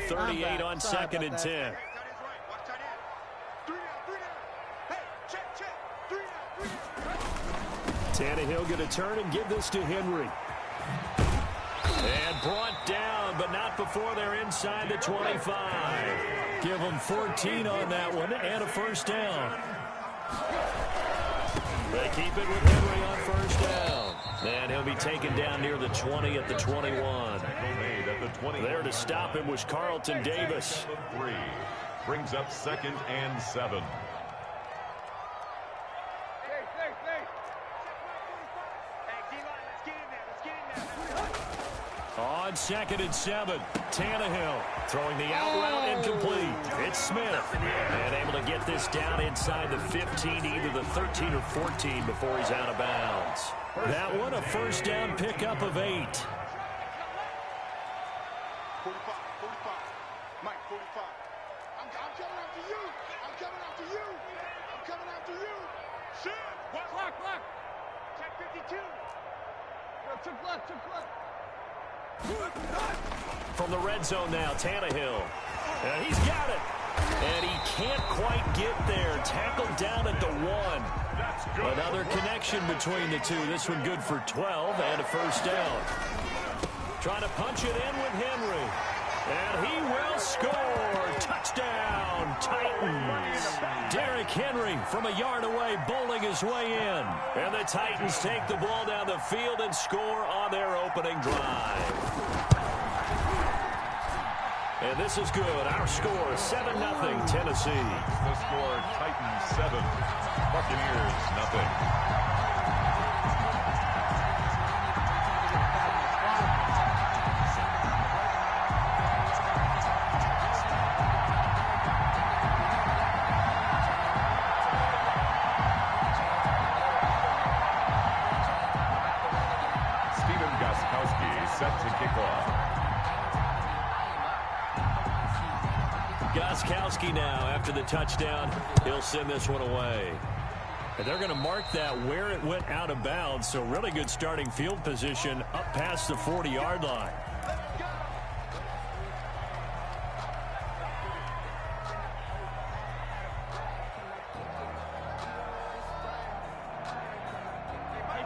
38 on second and 10. Tannehill going to turn and give this to Henry. And brought down, but not before they're inside the 25. Give them 14 on that one and a first down. They keep it with Henry on first down. And he'll be taken down near the 20 at the 21. There to stop him was Carlton Davis. Brings up 2nd and 7. On 2nd and 7, Tannehill throwing the out route incomplete. It's Smith. And able to get this down inside the 15, either the 13 or 14 before he's out of bounds. That one a first down pickup of 8. 45, 45. Mike, 45. I'm coming after you. I'm coming after you. I'm coming after you. Shit. Block. Check 52. Took left. From the red zone now, Tannehill. And he's got it. And he can't quite get there. Tackled down at the 1. Another connection between the two. This one good for 12 and a first down. Trying to punch it in with Henry. And he will score. Touchdown, Titans. Derrick Henry from a yard away, bowling his way in. And the Titans take the ball down the field and score on their opening drive. And this is good. Our score, 7-0 Tennessee. The score, Titans 7, Buccaneers 0. Set to kick off. Gostkowski now after the touchdown. He'll send this one away. And they're going to mark that where it went out of bounds. So really good starting field position up past the 40-yard line.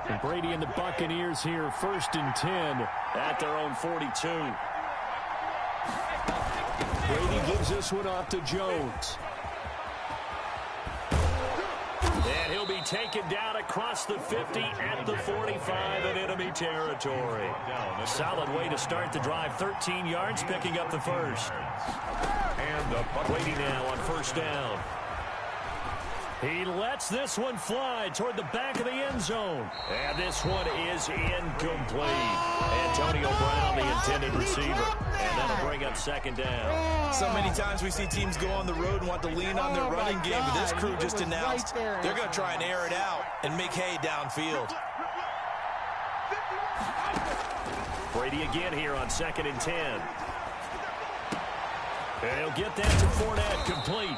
And Brady and the Buccaneers here, 1st and 10 at their own 42. Brady gives this one off to Jones. And he'll be taken down across the 50 at the 45 in enemy territory. Solid way to start the drive. 13 yards, picking up the first. And Brady now on first down. He lets this one fly toward the back of the end zone. And this one is incomplete. Antonio Brown, the intended receiver. And that'll bring up 2nd down. So many times we see teams go on the road and want to lean on their running game, but this crew just announced they're going to try and air it out and make hay downfield. Brady again here on 2nd and 10. And he'll get that to Fournette, complete.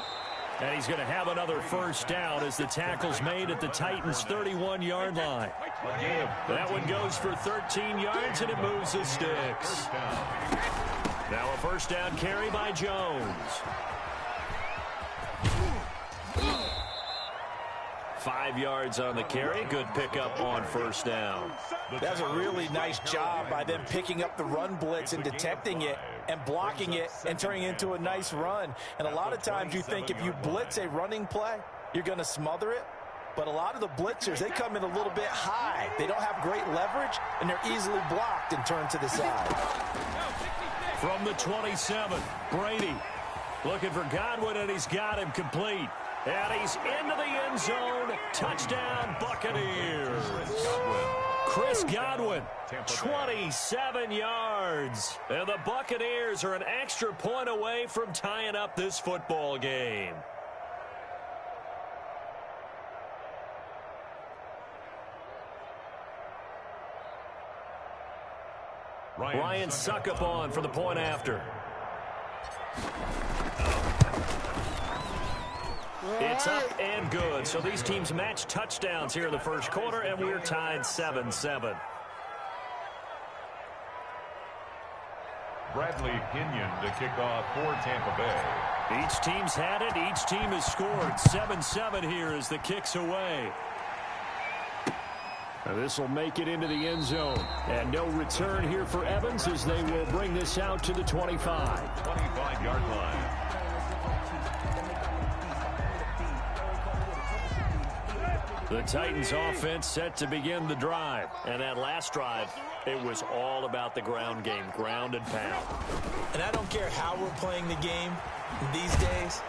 And he's going to have another first down as the tackle's made at the Titans' 31-yard line. That one goes for 13 yards, and it moves the sticks. Now a first down carry by Jones. 5 yards on the carry. Good pickup on first down. That's a really nice job by them picking up the run blitz and detecting it and blocking it and turning it into a nice run. And a lot of times you think if you blitz a running play, you're going to smother it. But a lot of the blitzers, they come in a little bit high. They don't have great leverage, and they're easily blocked and turned to the side. From the 27, Brady looking for Godwin, and he's got him complete. And he's into the end zone. Touchdown, Buccaneers. Chris Godwin, 27 yards. And the Buccaneers are an extra point away from tying up this football game. Ryan Suckup on for the point after. It's up and good. So these teams match touchdowns here in the first quarter, and we're tied 7-7. Bradley Pinion to kick off for Tampa Bay. Each team's had it. Each team has scored. 7-7 here as the kick's away. This will make it into the end zone. And no return here for Evans as they will bring this out to the 25. 25-yard line. The Titans offense set to begin the drive. And that last drive, it was all about the ground game, ground and pound. And I don't care how we're playing the game these days,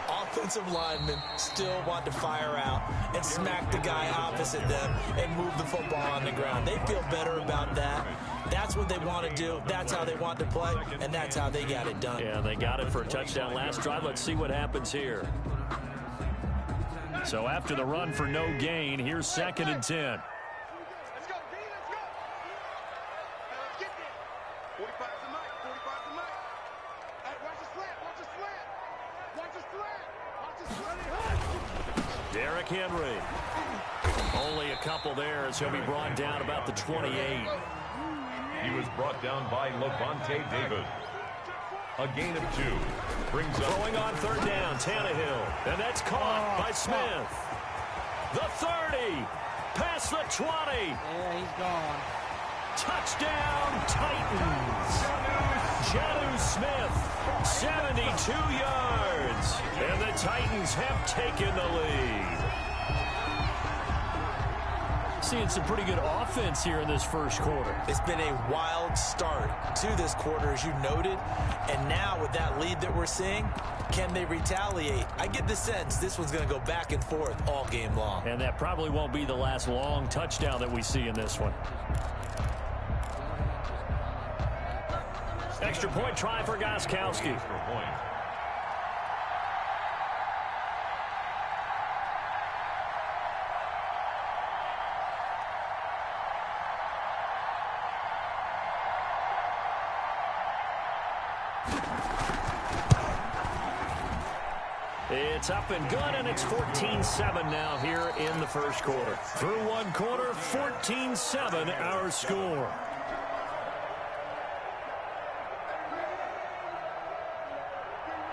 offensive linemen still want to fire out and smack the guy opposite them and move the football on the ground. They feel better about that. That's what they want to do. That's how they want to play, and that's how they got it done. Yeah, they got it for a touchdown last drive. Let's see what happens here. So after the run for no gain, here's 2nd and 10. Let's go, D, let's go. Get there. 45 to Mike, 45 to Mike. Hey, watch the slant, watch the slant. Watch the slant, watch the slant. Derrick Henry. Only a couple there as he'll be brought down about the 28. He was brought down by Levante David. A gain of 2. Brings up Throwing on 3rd down, Tannehill. And that's caught by Smith. The 30. Past the 20. Yeah, he's gone. Touchdown, Titans. Jonnu Smith, 72 yards. And the Titans have taken the lead. Seeing some pretty good offense here in this first quarter. It's been a wild start to this quarter, as you noted. And now with that lead that we're seeing, can they retaliate? I get the sense this one's going to go back and forth all game long. And that probably won't be the last long touchdown that we see in this one. Extra point try for Gostkowski. extra point. It's up and good, and it's 14-7 now here in the first quarter. Through one quarter, 14-7 our score.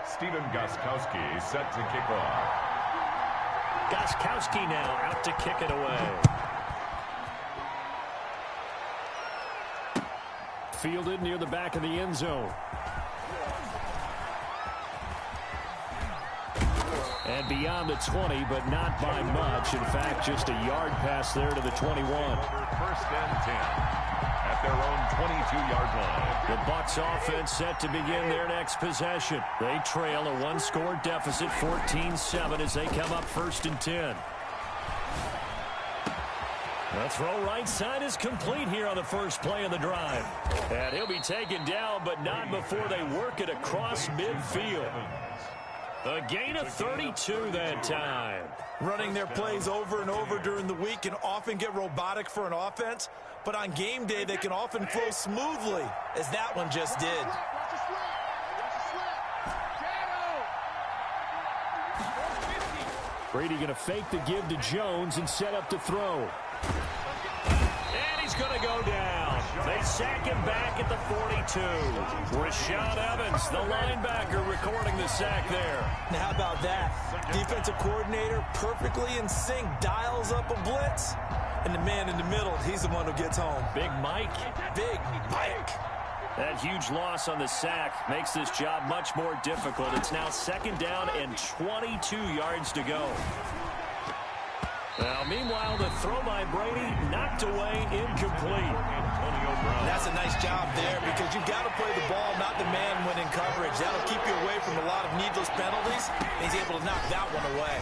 Stephen Gostkowski set to kick off. Gostkowski now out to kick it away. Fielded near the back of the end zone. And beyond the 20, but not by much. In fact, just a yard pass there to the 21. First and 10 at their own 22-yard line. The Bucs offense set to begin their next possession. They trail a one-score deficit, 14-7, as they come up 1st and 10. The throw right side is complete here on the first play of the drive. And he'll be taken down, but not before they work it across midfield. A gain of 32 that time. Running their plays over and over during the week can often get robotic for an offense, but on game day they can often flow smoothly, as that one just did. Watch the slant, watch the slant. Brady going to fake the give to Jones and set up to throw. And he's going to go down. They sack him back at the 42. Rashaan Evans, the linebacker, recording the sack there. Now, how about that? Defensive coordinator perfectly in sync, dials up a blitz, and the man in the middle, he's the one who gets home. Big Mike. Big Mike. That huge loss on the sack makes this job much more difficult. It's now 2nd down and 22 yards to go. Now, meanwhile, the throw by Brady knocked away, incomplete. That's a nice job there, because you've got to play the ball, not the man when in coverage. That'll keep you away from a lot of needless penalties. He's able to knock that one away.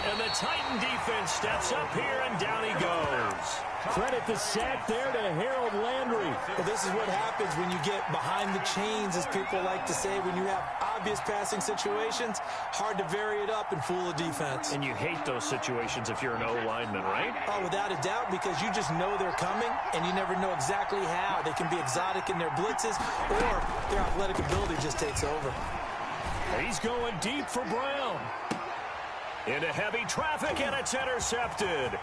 And the Titan defense steps up here, and down he goes. Credit the sack there to Harold Landry. Well, this is what happens when you get behind the chains, as people like to say. When you have obvious passing situations, hard to vary it up and fool a defense. And you hate those situations if you're an O-lineman, right? Oh, without a doubt, because you just know they're coming, and you never know exactly how. They can be exotic in their blitzes, or their athletic ability just takes over. He's going deep for Brown. Into heavy traffic, and it's intercepted.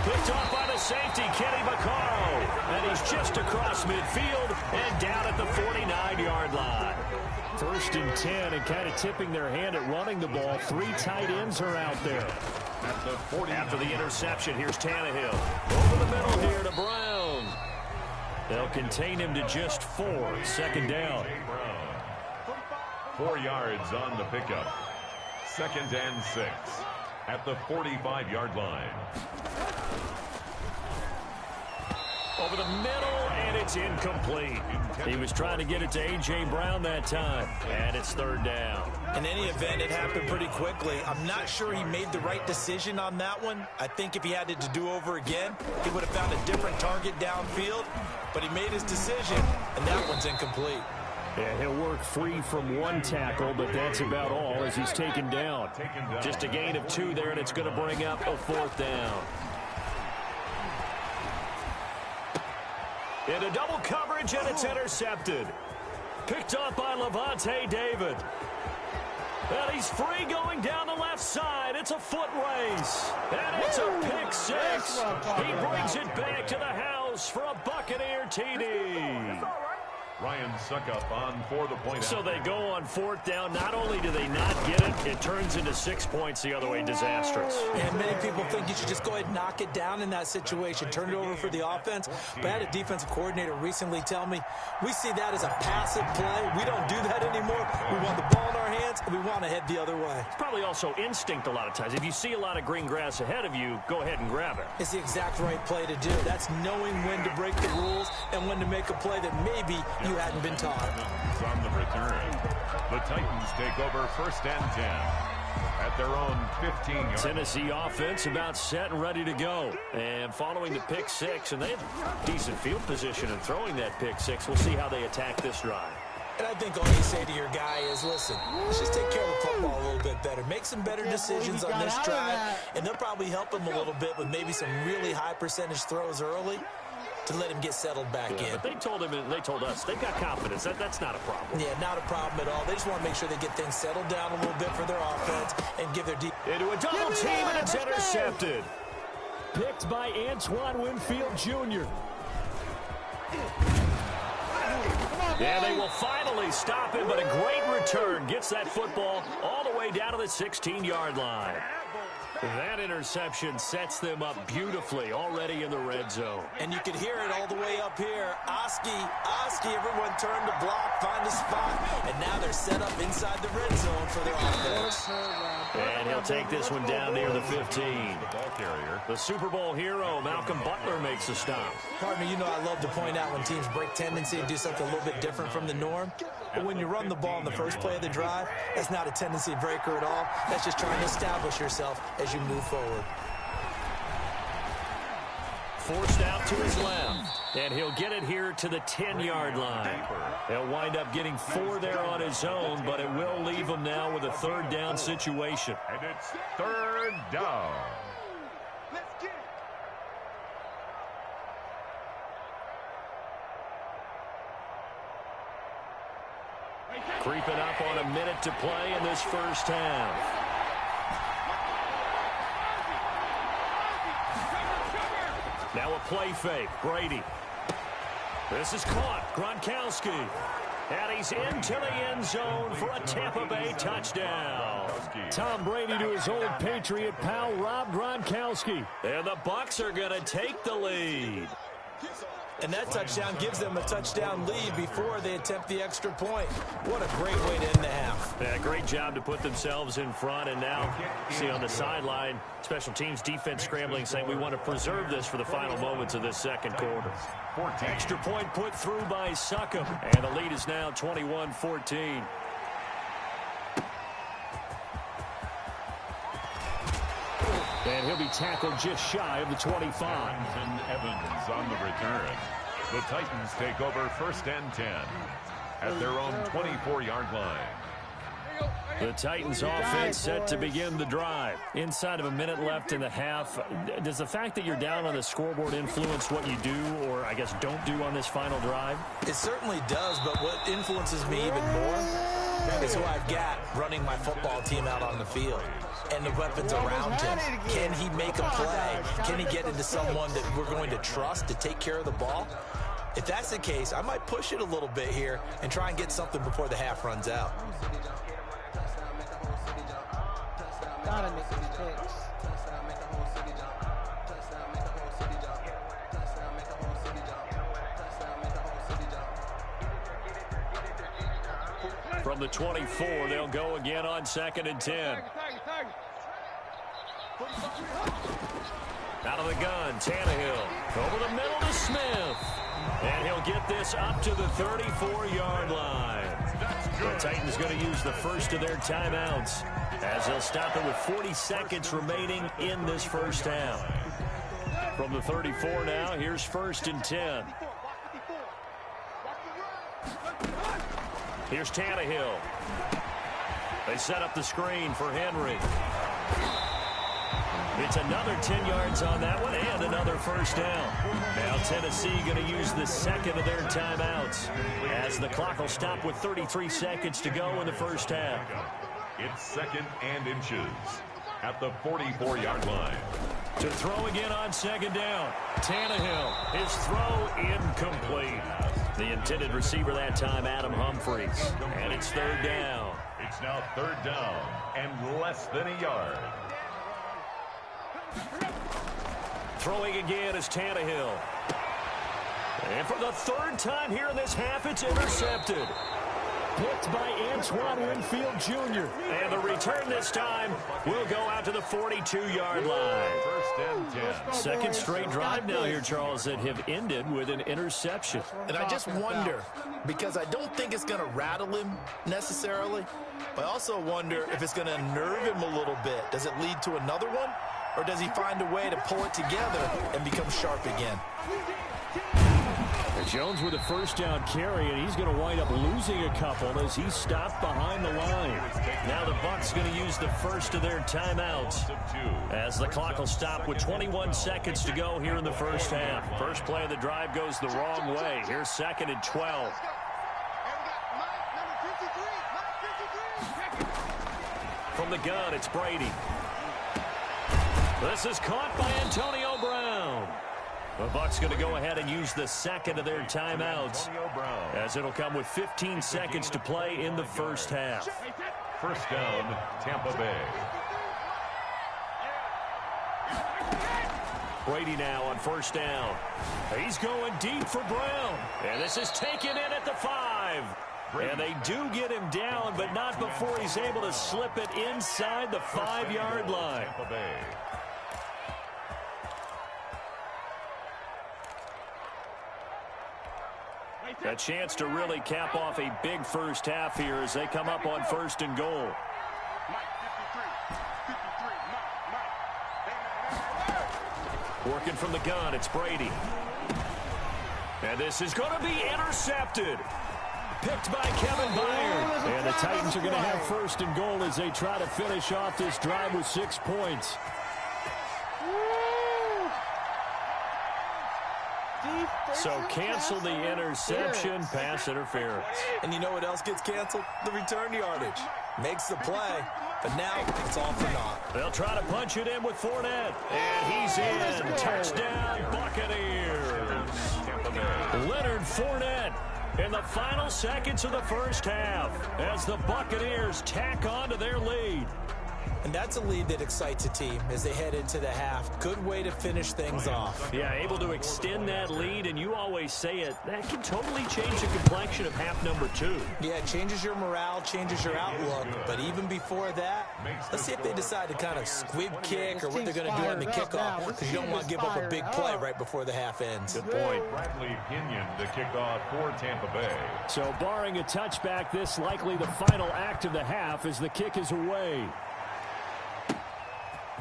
Picked off by the safety, Kenny Vaccaro. And he's just across midfield and down at the 49-yard line. 1st and 10, and kind of tipping their hand at running the ball. 3 tight ends are out there. At the 40. After the interception, here's Tannehill. Over the middle here to Brown. They'll contain him to just 4. 2nd down. 4 yards on the pickup. 2nd and 6 at the 45-yard line. Over the middle, and it's incomplete. He was trying to get it to A.J. Brown that time, and it's 3rd down. In any event, it happened pretty quickly. I'm not sure he made the right decision on that one. I think if he had it to do over again, he would have found a different target downfield, but he made his decision, and that one's incomplete. Yeah, he'll work free from 1 tackle, but that's about all as he's taken down. Just a gain of 2 there, and it's going to bring up a 4th down. Into double coverage, and it's intercepted. Picked up by Levante David. And he's free going down the left side. It's a foot race. And it's a pick 6. He brings it back to the house for a Buccaneer TD. Ryan Suckup on for the point. So they go on 4th down. Not only do they not get it, it turns into 6 points the other way. Disastrous. And many people think you should just go ahead and knock it down in that situation. Turn it over for the offense. But I had a defensive coordinator recently tell me, we see that as a passive play. We don't do that anymore. We want the ball in our hands, and we want to head the other way. It's probably also instinct a lot of times. If you see a lot of green grass ahead of you, go ahead and grab it. It's the exact right play to do. That's knowing when to break the rules and when to make a play that maybe you hadn't been taught. On the return, the Titans take over 1st and 10 at their own 15-yard. Tennessee offense about set and ready to go. And following the pick 6, and they have decent field position in throwing that pick 6. We'll see how they attack this drive. And I think all you say to your guy is, listen, let's just take care of the football a little bit better. Make some better decisions on this drive, and they'll probably help him a little bit with maybe some really high percentage throws early to let him get settled back in. But they told him, and they told us, they've got confidence. That's not a problem. Yeah, not a problem at all. They just want to make sure they get things settled down a little bit for their offense and give their deep. Into a double team, and it's intercepted. Picked by Antoine Winfield Jr. Yeah, they will finally stop him, but a great return. Gets that football all the way down to the 16-yard line. That interception sets them up beautifully already in the red zone. And you can hear it all the way up here. Oski, everyone turned to block, find a spot, and now they're set up inside the red zone for their offense. And he'll take this one down near the 15. The ball carrier. The Super Bowl hero, Malcolm Butler, makes a stop. Partner, you know I love to point out when teams break tendency and do something a little bit different from the norm. But when you run the ball in the first play of the drive, that's not a tendency breaker at all. That's just trying to establish yourself as you move forward. Forced out to his left, and he'll get it here to the 10-yard line. He'll wind up getting 4 there on his own, but it will leave him now with a 3rd down situation. And it's 3rd down. Let's get it. Creeping up on a minute to play in this first half. Now a play fake. Brady. This is caught. Gronkowski. And he's into the end zone for a Tampa Bay touchdown. Tom Brady to his old Patriot pal, Rob Gronkowski. And the Bucs are going to take the lead. And that touchdown gives them a touchdown lead before they attempt the extra point. What a great way to end the half. Yeah, great job to put themselves in front. And now, see on the sideline, special teams defense scrambling, saying we want to preserve this for the final moments of this second quarter. Extra point put through by Suckup. And the lead is now 21-14. And he'll be tackled just shy of the 25. And Evans on the return. The Titans take over 1st and 10 at their own 24-yard line. The Titans offense set to begin the drive. Inside of a minute left in the half. Does the fact that you're down on the scoreboard influence what you do, or I guess don't do on this final drive? It certainly does, but what influences me even more is who I've got running my football team out on the field. And the weapons around him. Can he make a play? Can he get into someone that we're going to trust to take care of the ball? If that's the case, I might push it a little bit here and try and get something before the half runs out. Gotta make some picks. From the 24, they'll go again on 2nd and 10. Out of the gun, Tannehill. Over the middle to Smith. And he'll get this up to the 34-yard line. The Titans going to use the first of their timeouts as they'll stop it with 40 seconds remaining in this first half. From the 34 now, here's 1st and 10. Here's Tannehill. They set up the screen for Henry. It's another 10 yards on that one and another first down. Now Tennessee going to use the second of their timeouts as the clock will stop with 33 seconds to go in the first half. It's 2nd and inches at the 44-yard line. To throw again on 2nd down. Tannehill, his throw incomplete. The intended receiver that time, Adam Humphries. And it's 3rd down. It's now 3rd down and less than a yard. Throwing again is Tannehill. And for the 3rd time here in this half, it's intercepted. Picked by Antoine Winfield Jr. And the return this time will go out to the 42-yard line. 1st and 10. Second straight drive now here, Charles, that have ended with an interception. And I just wonder, because I don't think it's going to rattle him necessarily, but I also wonder if it's going to nerve him a little bit. Does it lead to another one? Or does he find a way to pull it together and become sharp again? Jones with a first down carry, and he's going to wind up losing a couple as he's stopped behind the line. Now the Bucs going to use the first of their timeouts as the clock will stop with 21 seconds to go here in the first half. First play of the drive goes the wrong way. Here's 2nd and 12. From the gun, it's Brady. This is caught by Antonio Brown. The Bucs going to go ahead and use the second of their timeouts as it'll come with 15 seconds to play in the first half. First down, Tampa Bay. Brady now on first down. He's going deep for Brown. And this is taken in at the 5. And they do get him down, but not before he's able to slip it inside the 5-yard line. Tampa Bay. A chance to really cap off a big first half here as they come up on 1st and goal. Working from the gun, it's Brady. And this is going to be intercepted. Picked by Kevin Byard. And the Titans are going to have 1st and goal as they try to finish off this drive with 6 points. So cancel the interception, pass interference. And you know what else gets canceled? The return yardage. Makes the play, but now it's all for naught. They'll try to punch it in with Fournette. And he's in. Touchdown, Buccaneers. Leonard Fournette in the final seconds of the first half as the Buccaneers tack on to their lead. And that's a lead that excites a team as they head into the half. Good way to finish things off. Yeah, able to extend that lead, and you always say it, that can totally change the complexion of half number 2. Yeah, it changes your morale, changes your outlook. But even before that, let's see if they decide to kind of squib kick or what they're going to do on the kickoff, because you don't want to give up a big play right before the half ends. Good point. Bradley Pinion, the kickoff for Tampa Bay. So barring a touchback, this likely the final act of the half as the kick is away.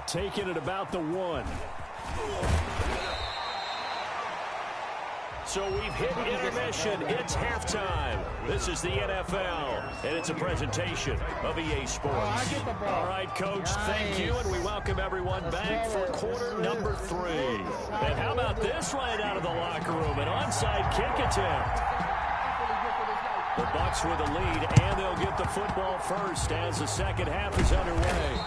Taken at about the 1. So we've hit intermission. It's halftime. This is the NFL, and it's a presentation of EA Sports. All right, Coach, thank you, and we welcome everyone back for quarter number 3. And how about this right out of the locker room, an onside kick attempt? The Bucs with a lead, and they'll get the football first as the second half is underway.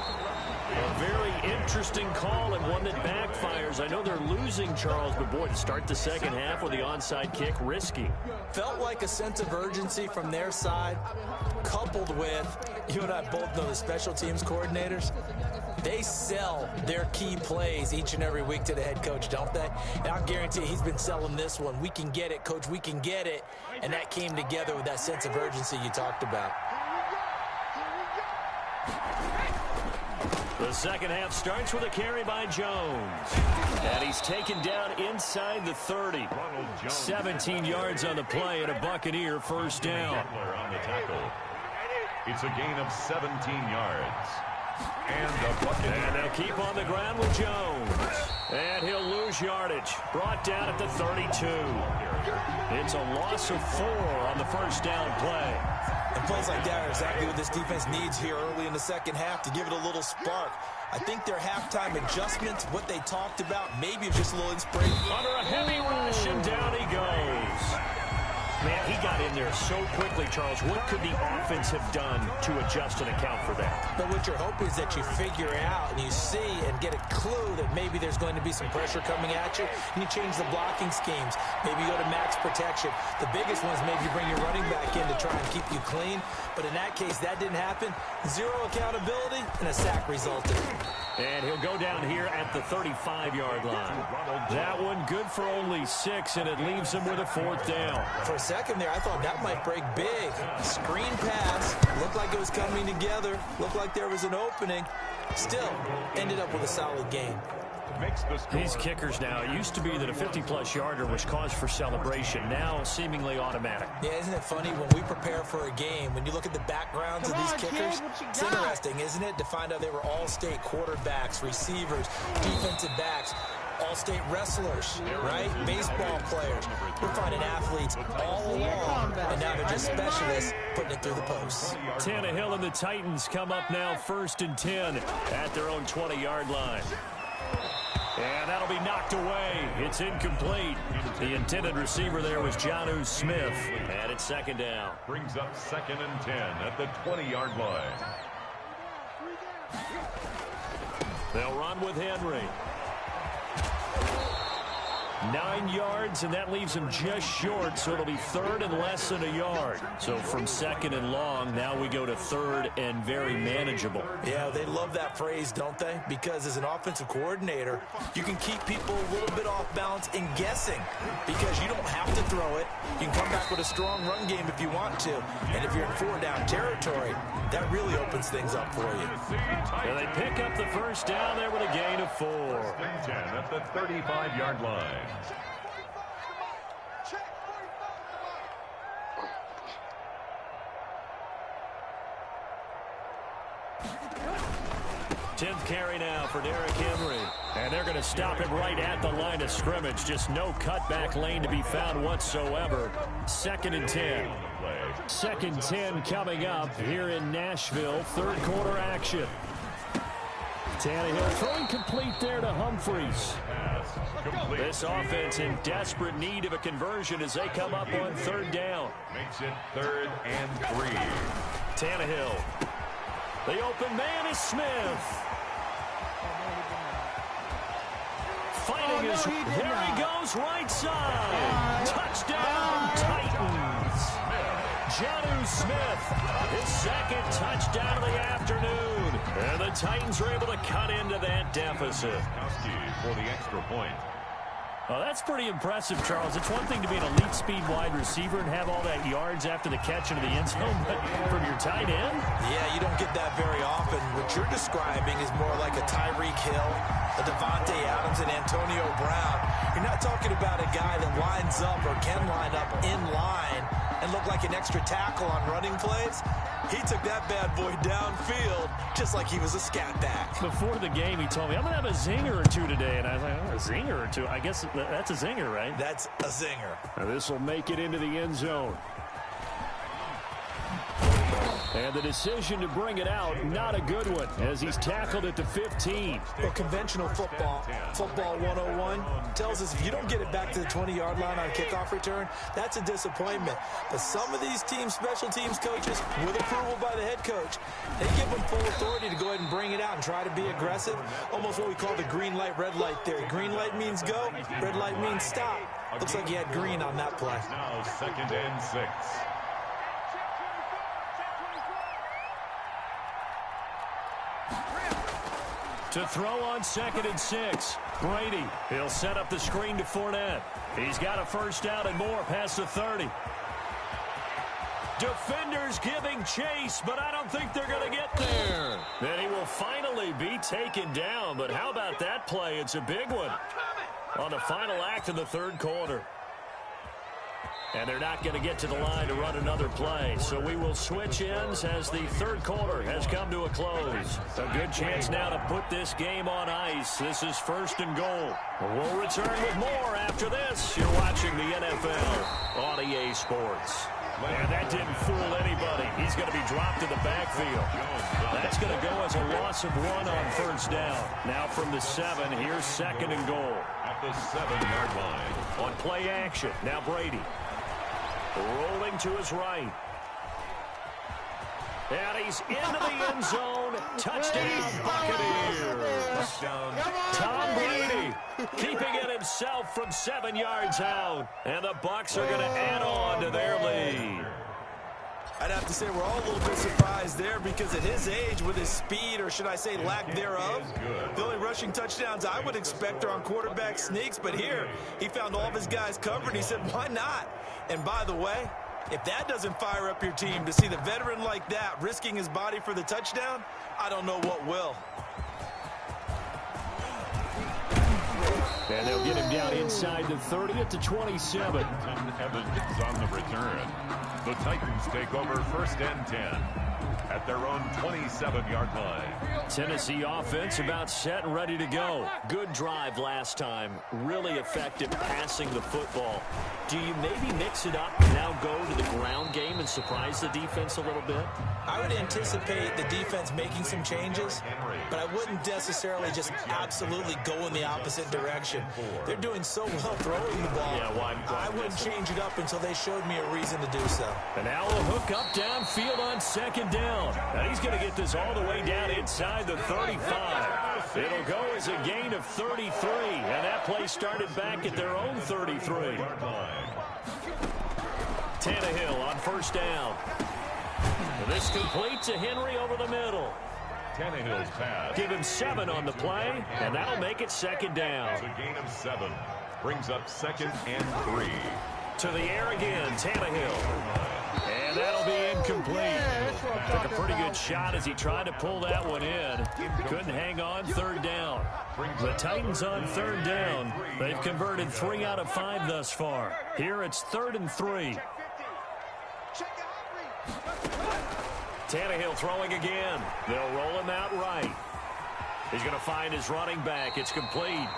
A very interesting call and one that backfires. I know they're losing, Charles, but boy, to start the second half with the onside kick, risky. Felt like a sense of urgency from their side, coupled with, you and I both know the special teams coordinators, they sell their key plays each and every week to the head coach, don't they? And I'll guarantee he's been selling this one. We can get it, coach, we can get it. And that came together with that sense of urgency you talked about. The second half starts with a carry by Jones. And he's taken down inside the 30. 17 yards on the play and a Buccaneer first down. On the tackle. It's a gain of 17 yards. And a Buccaneer. And they'll keep on the ground with Jones. And he'll lose yardage. Brought down at the 32. It's a loss of 4 on the first down play. And plays like that are exactly what this defense needs here early in the second half to give it a little spark. I think their halftime adjustments, what they talked about, maybe just a little inspiration. Under a heavy rush, and down he goes. Man, he got in there so quickly, Charles. What could the offense have done to adjust and account for that? But what you're hoping is that you figure out and you see and get a clue that maybe there's going to be some pressure coming at you, and you change the blocking schemes. Maybe you go to max protection. The biggest one is maybe you bring your running back in to try and keep you clean. But in that case, that didn't happen. Zero accountability, and a sack resulted. And he'll go down here at the 35-yard line. That one good for only 6, and it leaves him with a 4th down. For a second there, I thought that might break big. Screen pass. Looked like it was coming together. Looked like there was an opening. Still, ended up with a solid game. These kickers now, it used to be that a 50-plus yarder was cause for celebration. Now, seemingly automatic. Yeah, isn't it funny when we prepare for a game, when you look at the backgrounds of these kickers, it's interesting, isn't it, to find out they were all-state quarterbacks, receivers, defensive backs, all-state wrestlers, right? Baseball players. We're finding athletes all along, and now they're just specialists putting it through the posts. Tannehill and the Titans come up now 1st and 10 at their own 20-yard line. And that'll be knocked away. It's incomplete. The intended receiver there was Jonnu Smith. And it's 2nd down. Brings up 2nd and 10 at the 20-yard line. They'll run with Henry. 9 yards, and that leaves him just short, so it'll be 3rd and less than a yard. So from 2nd and long, now we go to 3rd and very manageable. Yeah, they love that phrase, don't they? Because as an offensive coordinator, you can keep people a little bit off balance and guessing because you don't have to throw it. You can come back with a strong run game if you want to. And if you're in 4-down territory, that really opens things up for you. And they pick up the first down there with a gain of 4. 10 at the 35-yard line. 10th carry now for Derrick Henry. And they're going to stop him right at the line of scrimmage. Just no cutback lane to be found whatsoever. 2nd and 10. 2nd 10 coming up here in Nashville. 3rd quarter action. Tannehill throwing complete there to Humphries. This offense in desperate need of a conversion as they come up on 3rd down. Makes it 3rd and 3. Tannehill. The open man is Smith. Fighting his, there he goes, right side. Touchdown, Titans. Jonnu Smith, his 2nd touchdown of the afternoon. And the Titans are able to cut into that deficit. For the extra point. Well, that's pretty impressive, Charles. It's one thing to be an elite speed wide receiver and have all that yards after the catch into the end zone, but from your tight end? Yeah, you don't get that very often. What you're describing is more like a Tyreek Hill, a Devontae Adams, and Antonio Brown. You're not talking about a guy that lines up or can line up in line and look like an extra tackle on running plays. He took that bad boy downfield just like he was a scat back. Before the game, he told me, I'm going to have a zinger or two today. And I was like, oh, a zinger or two? I guess that's a zinger, right? That's a zinger. This will make it into the end zone. And the decision to bring it out, not a good one, as he's tackled at the 15. Well, conventional football 101, tells us if you don't get it back to the 20-yard line on a kickoff return, that's a disappointment. But some of these special teams coaches, with approval by the head coach, they give them full authority to go ahead and bring it out and try to be aggressive. Almost what we call the green light, red light theory. Green light means go, red light means stop. Looks like he had green on that play. Now 2nd and 6. To throw on 2nd and 6. Brady, he'll set up the screen to Fournette. He's got a first down and more past the 30. Defenders giving chase, but I don't think they're going to get there. And he will finally be taken down, but how about that play? It's a big one on the final act of the 3rd quarter. And they're not going to get to the line to run another play. So we will switch ends as the 3rd quarter has come to a close. A good chance now to put this game on ice. This is 1st and goal. We'll return with more after this. You're watching the NFL on EA Sports. And that didn't fool anybody. He's going to be dropped in the backfield. That's going to go as a loss of 1 on 1st down. Now from the 7, here's 2nd and goal. At the 7-yard line. On play action, now Brady. Rolling to his right. And he's into the end zone. Touchdown, Buccaneers. Tom Brady keeping it himself from 7 yards out. And the Bucs are going to add on to their lead. I'd have to say we're all a little bit surprised there because at his age, with his speed, or should I say lack thereof, the only rushing touchdowns I would expect are on quarterback sneaks. But here, he found all of his guys covered. He said, why not? And by the way, if that doesn't fire up your team to see the veteran like that risking his body for the touchdown, I don't know what will. And they'll get him down inside the 30 at the 27. Evans on the return. The Titans take over 1st and 10 at their own 27-yard line. Tennessee offense about set and ready to go. Good drive last time. Really effective passing the football. Do you maybe mix it up and now go to the ground game and surprise the defense a little bit? I would anticipate the defense making some changes, but I wouldn't necessarily just absolutely go in the opposite direction. They're doing so well throwing the ball. Yeah, why I wouldn't change it up until they showed me a reason to do so. And now a hook up downfield on 2nd down. And he's going to get this all the way down inside the 35. It'll go as a gain of 33. And that play started back at their own 33. Tannehill on 1st down. This complete to Henry over the middle. Tannehill's pass. Give him 7 on the play, and that'll make it 2nd down. It's a gain of 7. Brings up 2nd and 3. To the air again, Tannehill. And that'll be incomplete. Took a pretty good shot as he tried to pull that one in. Couldn't hang on 3rd down. The Titans on 3rd down. They've converted 3 out of 5 thus far. Here it's 3rd and 3. Tannehill throwing again. They'll roll him out right. He's going to find his running back. It's complete.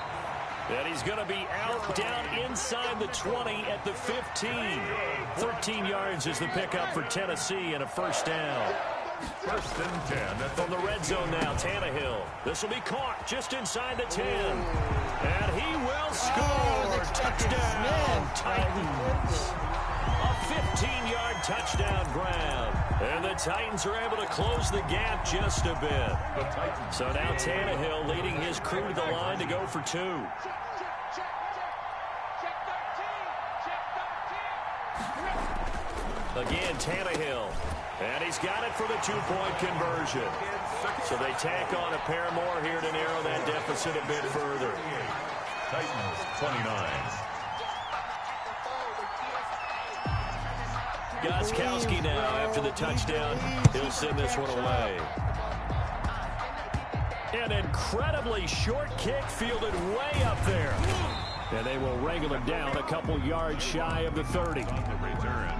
And he's going to be out down inside the 20 at the 15. 13 yards is the pickup for Tennessee and a 1st down. 1st and 10. From the red zone now, Tannehill. This will be caught just inside the 10. And he will score. Touchdown, Titans. A 15-yard touchdown grab. And the Titans are able to close the gap just a bit. So now Tannehill leading his crew to the line to go for 2. Again, Tannehill. And he's got it for the 2-point conversion. So they tack on a pair more here to narrow that deficit a bit further. Titans 29. Gostkowski now after the touchdown. He'll send this one away. An incredibly short kick fielded way up there. And they will wrangle him down a couple yards shy of the 30. On the return,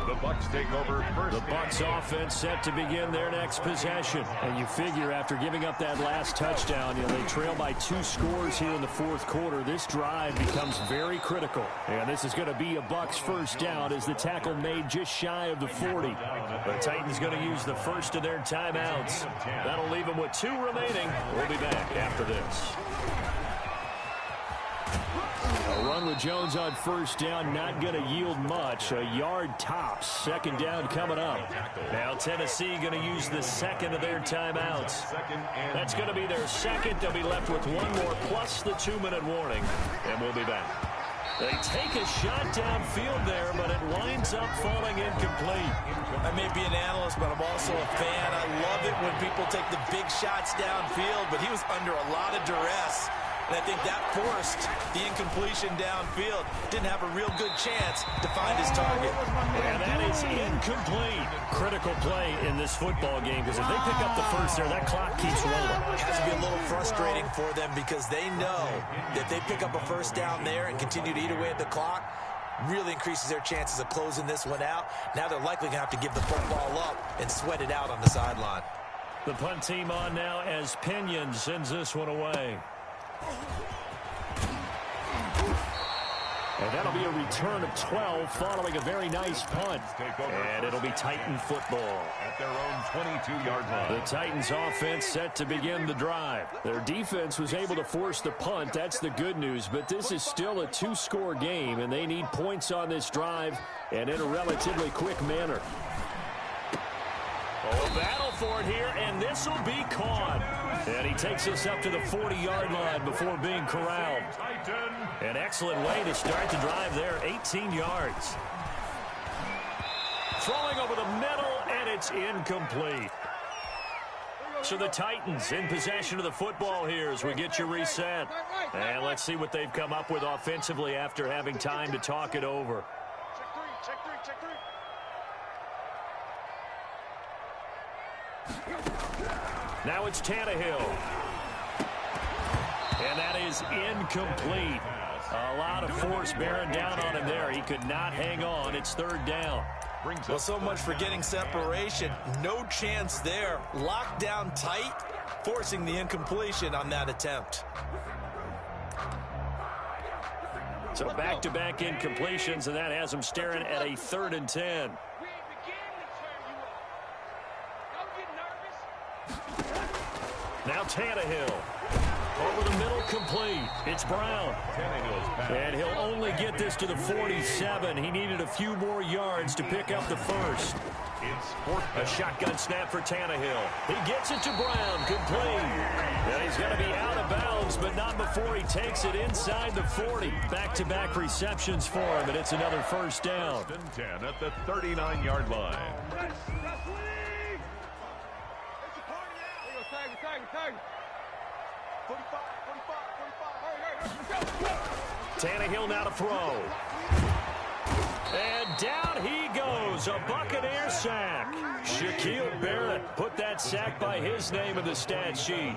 the Bucs take over first. The Bucs offense set to begin their next possession. And you figure after giving up that last touchdown, they trail by 2 scores here in the fourth quarter. This drive becomes very critical. And this is going to be a Bucs first down as the tackle made just shy of the 40. The Titans going to use the first of their timeouts. That'll leave them with 2 remaining. We'll be back after this. A run with Jones on first down, not going to yield much. A yard tops. Second down coming up. Now Tennessee going to use the second of their timeouts. That's going to be their second. They'll be left with 1 more plus the 2-minute warning. And we'll be back. They take a shot downfield there, but it winds up falling incomplete. I may be an analyst, but I'm also a fan. I love it when people take the big shots downfield, but he was under a lot of duress. And I think that forced the incompletion downfield. Didn't have a real good chance to find his target. And that is incomplete. Critical play in this football game, because if they pick up the first there, that clock keeps rolling. It has to be a little frustrating for them because they know that if they pick up a first down there and continue to eat away at the clock, really increases their chances of closing this one out. Now they're likely going to have to give the football up and sweat it out on the sideline. The punt team on now as Pinion sends this one away. And that'll be a return of 12 following a very nice punt. And it'll be Titan football. At their own 22-yard line. The Titans offense set to begin the drive. Their defense was able to force the punt. That's the good news. But this is still a 2-score game, and they need points on this drive and in a relatively quick manner. Oh, battle for it here, and this will be caught. And he takes us up to the 40-yard line before being corralled. An excellent way to start the drive there, 18 yards. Throwing over the middle, and it's incomplete. So the Titans in possession of the football here as we get you reset. And let's see what they've come up with offensively after having time to talk it over. Check three. Now it's Tannehill. And that is incomplete. A lot of force bearing down on him there. He could not hang on. It's third down. Well, so much for getting separation. No chance there. Locked down tight, forcing the incompletion on that attempt. So back-to-back incompletions, and that has him staring at a 3rd and 10. Now Tannehill. Over the middle, complete. It's Brown. And he'll only get this to the 47. He needed a few more yards to pick up the first. A shotgun snap for Tannehill. He gets it to Brown. Complete. And he's going to be out of bounds, but not before he takes it inside the 40. Back-to-back receptions for him, and it's another first down. 10 at the 39-yard line. Tannehill now to throw. And down he goes. A Buccaneer sack. Shaquille Barrett put that sack by his name in the stat sheet.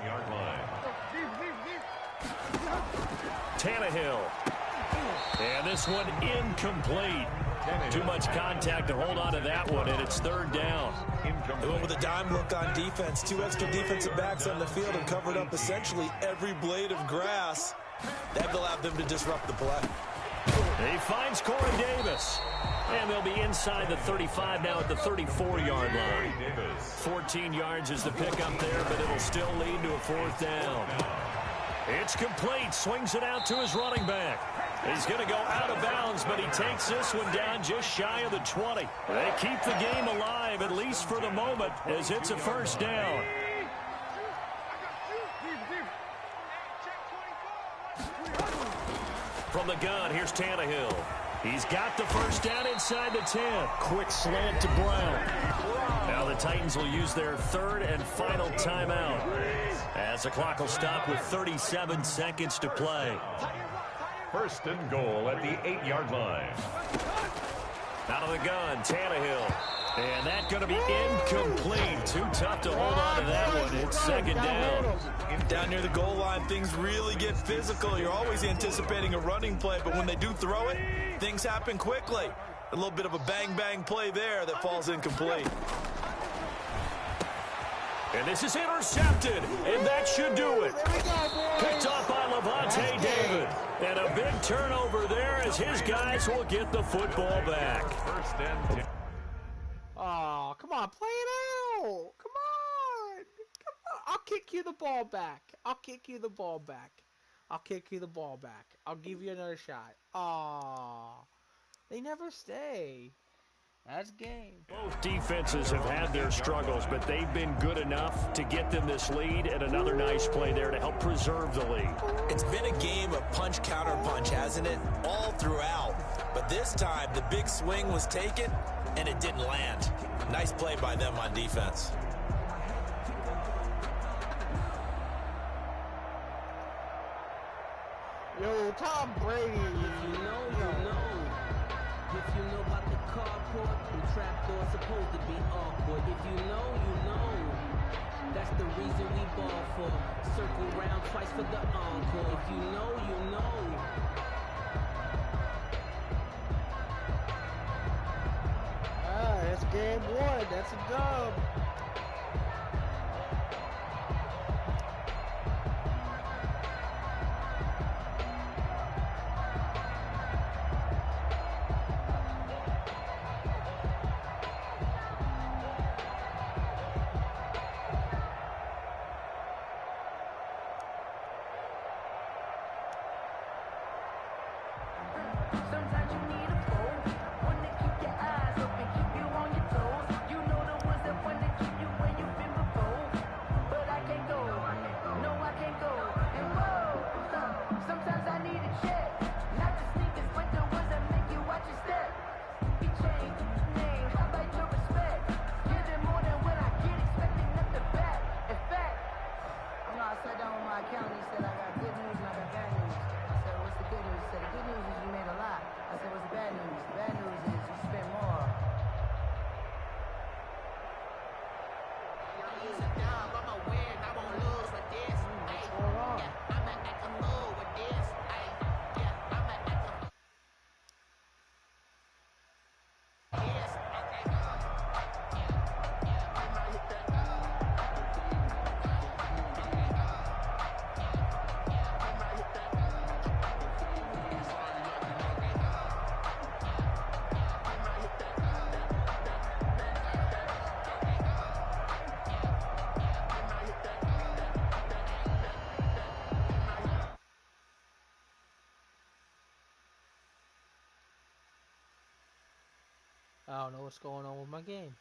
Tannehill. And this one incomplete. Too much contact to hold on to that one, and it's third down. They went with a dime look on defense. 2 extra defensive backs on the field and covered up essentially every blade of grass. That will allow them to disrupt the play. He finds Corey Davis. And they'll be inside the 35 now at the 34-yard line. 14 yards is the pickup there, but it'll still lead to a 4th down. It's complete. Swings it out to his running back. He's going to go out of bounds, but he takes this one down just shy of the 20. They keep the game alive, at least for the moment, as it's a first down. From the gun, here's Tannehill. He's got the first down inside the 10. Quick slant to Brown. Now the Titans will use their 3rd and final timeout, as the clock will stop with 37 seconds to play. First and goal at the 8-yard line. Out of the gun, Tannehill. And that's going to be incomplete. Too tough to hold on to that one. It's second down. Down near the goal line, things really get physical. You're always anticipating a running play, but when they do throw it, things happen quickly. A little bit of a bang-bang play there that falls incomplete. And this is intercepted, and that should do it. There we go, boys. Picked up by Levante David. And a big turnover there as his guys will get the football back. First and 10. Oh, come on, play it out. Come on. Come on. I'll kick you the ball back. I'll kick you the ball back. I'll kick you the ball back. I'll give you another shot. Oh, they never stay. That's game. Both defenses have had their struggles, but they've been good enough to get them this lead, and another nice play there to help preserve the lead. It's been a game of punch-counter-punch, hasn't it? All throughout. But this time, the big swing was taken, and it didn't land. Nice play by them on defense. Yo, Tom Brady. You know, you know. If you know about the carport, the trapdoor supposed to be awkward. If you know, you know. That's the reason we ball for. Circle round twice for the encore. If you know, you know. Ah, that's game one. That's a dub. Sometimes you need a pole, one to keep your eyes open, keep you on your toes. You know the ones that want to keep you where you've been before. But I can't go, no I can't go. And whoa, sometimes I need a check. Not the sneakers, but the ones that make you watch your step. You change, name, I like your respect. Give it more than when I get expecting at the back. In fact, I sat down with my accountant, he said I got good news and I got bad news. I said, what's the good news? He said, the good news is you made a lot. I said, what's the bad news? The bad news is you spent more. I'm using dub, I'ma win, I won't lose with this. Ay, yeah, I'ma act a fool with this. Ay, yeah, I'ma act a fool. Yes, okay. Yeah, I might hit that. I don't know what's going on with my game.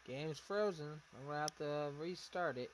Game's frozen. I'm gonna have to restart it.